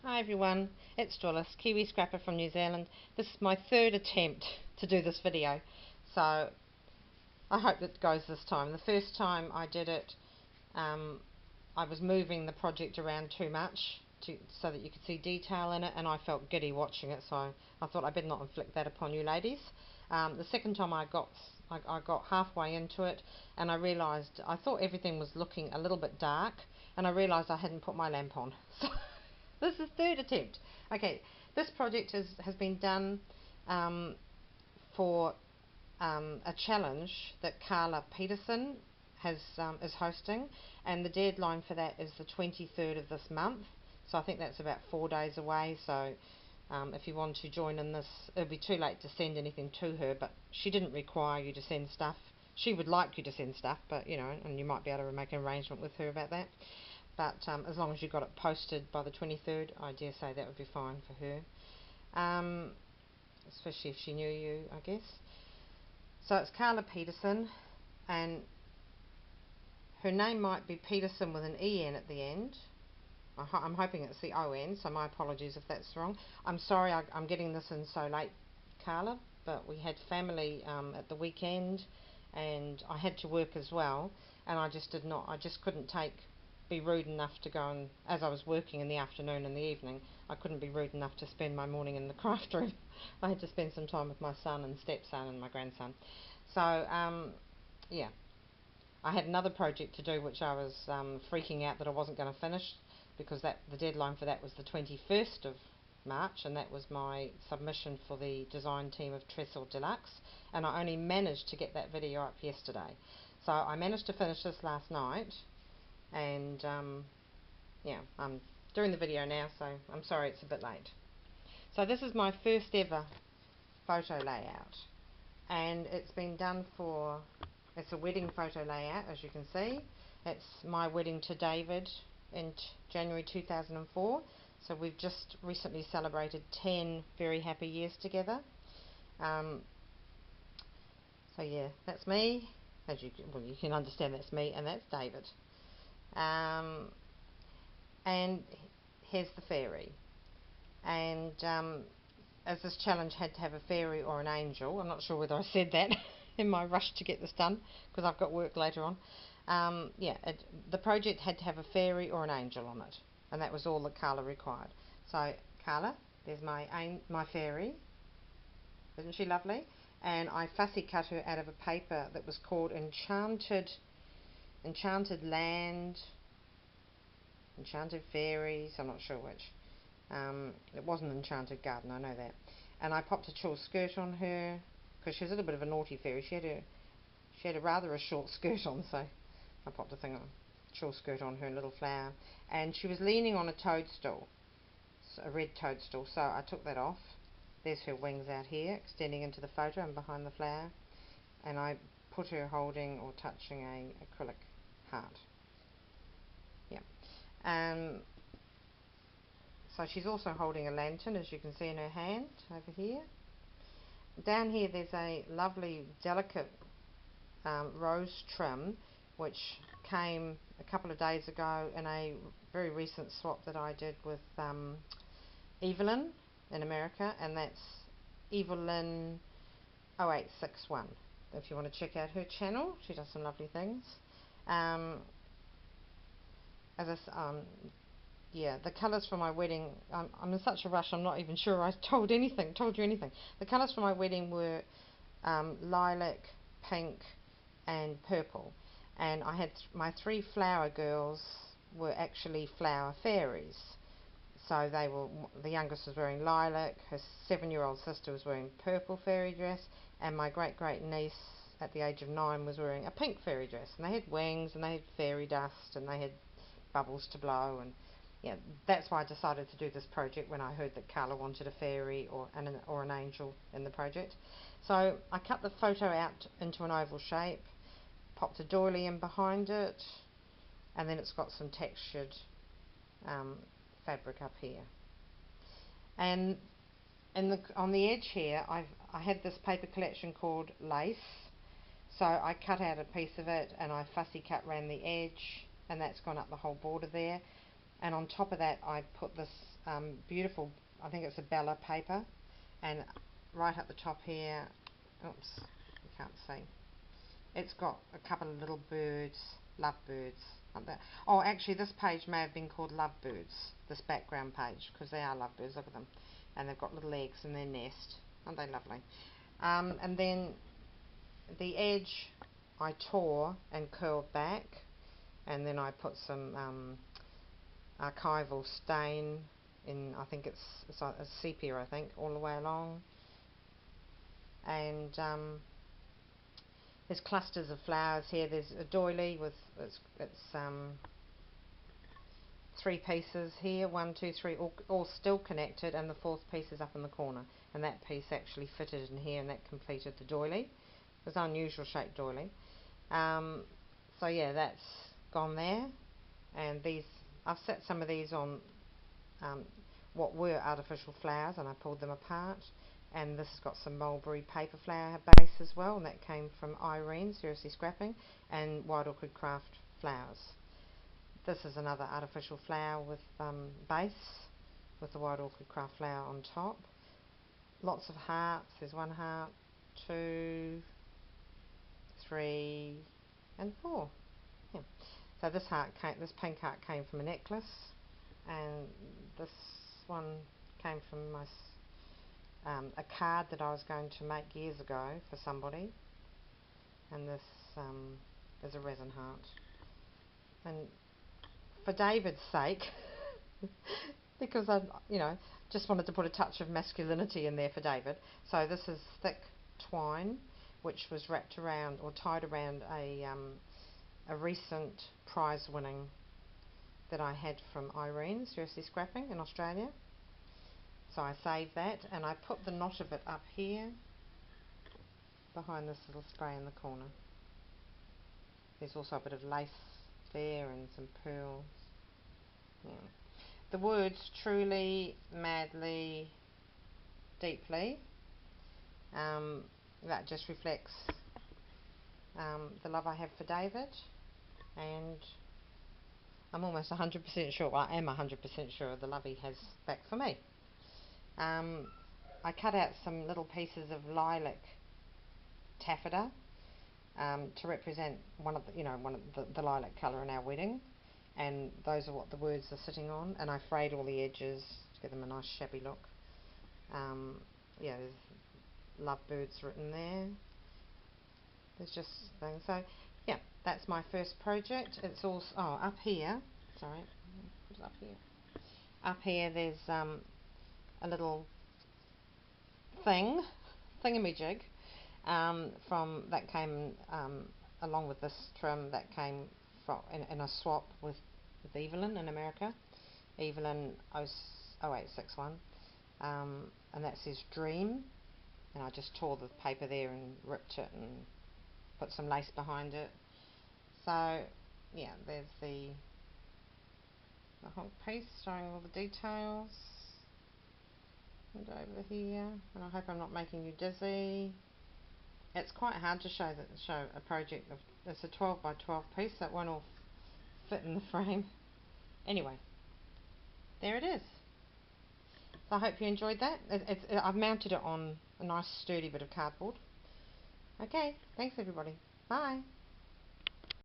Hi everyone, it's Drillis, Kiwi Scrapper from New Zealand. This is my third attempt to do this video, so I hope it goes this time. The first time I did it, I was moving the project around too much so that you could see detail in it, and I felt giddy watching it, so I thought I better not inflict that upon you ladies. The second time I got halfway into it, and I realised, I thought everything was looking a little bit dark, and I realised I hadn't put my lamp on. So this is third attempt. Okay, this project has been done for a challenge that Carla Peterson is hosting, and the deadline for that is the 23rd of this month. So I think that's about 4 days away. So if you want to join in this, it'll be too late to send anything to her, but she didn't require you to send stuff. She would like you to send stuff, but you know, and you might be able to make an arrangement with her about that. But as long as you got it posted by the 23rd, I dare say that would be fine for her, especially if she knew you, I guess. So it's Carla Peterson, and her name might be Peterson with an EN at the end. I'm hoping it's the ON, so my apologies if that's wrong. I'm sorry I'm getting this in so late, Carla, but we had family at the weekend, and I had to work as well, and I just couldn't be rude enough to go, and as I was working in the afternoon and the evening, I couldn't be rude enough to spend my morning in the craft room. I had to spend some time with my son and stepson and my grandson. So yeah, I had another project to do which I was freaking out that I wasn't going to finish, because the deadline for that was the 21st of March, and that was my submission for the design team of Trestle Deluxe, and I only managed to get that video up yesterday. So I managed to finish this last night, and yeah, I'm doing the video now, so I'm sorry it's a bit late. So this is my first ever photo layout, and it's been done it's a wedding photo layout, as you can see. It's my wedding to David in January 2004, so we've just recently celebrated 10 very happy years together. So yeah, that's me. You can understand that's me, and that's David. And here's the fairy. And as this challenge had to have a fairy or an angel, I'm not sure whether I said that in my rush to get this done, because I've got work later on. Yeah, the project had to have a fairy or an angel on it, and that was all that Carla required. So Carla, there's my fairy. Isn't she lovely? And I fussy cut her out of a paper that was called Enchanted Land, Enchanted Fairies, I'm not sure which. It wasn't Enchanted Garden, I know that. And I popped a tulle skirt on her, because she was a little bit of a naughty fairy. She had a rather a short skirt on, so I popped a tulle skirt on her, and a little flower. And she was leaning on a toadstool, a red toadstool, so I took that off. There's her wings out here, extending into the photo and behind the flower. And I put her holding or touching a acrylic heart. Yeah. So she's also holding a lantern, as you can see in her hand over here. Down here there's a lovely delicate rose trim, which came a couple of days ago in a very recent swap that I did with Evelyn in America, and that's Evelyn 0861. If you want to check out her channel, she does some lovely things. Yeah, the colours for my wedding, I'm in such a rush, I'm not even sure I told you anything. The colours for my wedding were lilac, pink and purple, and I had my 3 flower girls were actually flower fairies. So the youngest was wearing lilac, her 7-year-old sister was wearing purple fairy dress, and my great niece at the age of 9 was wearing a pink fairy dress. And they had wings, and they had fairy dust, and they had bubbles to blow, and yeah, that's why I decided to do this project when I heard that Carla wanted a fairy or an angel in the project. So I cut the photo out into an oval shape, popped a doily in behind it, and then it's got some textured fabric up here. And on the edge here, I had this paper collection called Lace, so I cut out a piece of it and I fussy cut around the edge, and that's gone up the whole border there. and on top of that I put this beautiful, I think it's a Bella paper, and right at the top here, oops, you can't see, it's got a couple of little birds, lovebirds like that. Oh, actually this page may have been called Lovebirds, this background page, because they are lovebirds, look at them, and they've got little eggs in their nest. Aren't they lovely? And then the edge I tore and curled back, and then I put some archival stain in, I think it's a sepia, I think, all the way along. And there's clusters of flowers here. There's a doily with it's 3 pieces here, 1, 2, 3, all still connected, and the 4th piece is up in the corner, and that piece actually fitted in here, and that completed the doily. It was an unusual shaped doily. So yeah, that's gone there, and these, I've set some of these on what were artificial flowers, and I pulled them apart, and this has got some mulberry paper flower base as well, and that came from Irene, Seriously Scrapping, and Wild Orchid Craft flowers. This is another artificial flower with base, with the Wild Orchid Craft flower on top. Lots of hearts. There's 1 heart, 2, 3, and 4. Yeah. So this pink heart came from a necklace, and this one came from my a card that I was going to make years ago for somebody, and this is a resin heart. And for David's sake, because I, just wanted to put a touch of masculinity in there for David. So this is thick twine, which was wrapped around or tied around a recent prize winning that I had from Irene, Seriously Scrapping, in Australia. So I saved that, and I put the knot of it up here behind this little spray in the corner. There's also a bit of lace there and some pearls. Yeah. The words truly, madly, deeply, that just reflects the love I have for David, and I'm almost 100% sure, well, I am 100% sure of the love he has back for me. I cut out some little pieces of lilac taffeta to represent one of the lilac colour in our wedding, and those are what the words are sitting on, and I frayed all the edges to give them a nice shabby look. Yeah, there's lovebirds written there. There's just things. So yeah, that's my first project. It's also, up here, sorry, what's up here? Up here there's a little thingamajig from that came along with this trim that came from in a swap with Evelyn in America, Evelyn 0861, and that says Dream, and I just tore the paper there and ripped it and put some lace behind it. So yeah, there's the whole piece showing all the details. And over here, and I hope I'm not making you dizzy. It's quite hard to show a project of, it's a 12 by 12 piece, so it won't all fit in the frame. Anyway, there it is. So I hope you enjoyed that. I've mounted it on a nice sturdy bit of cardboard. Okay, thanks everybody. Bye.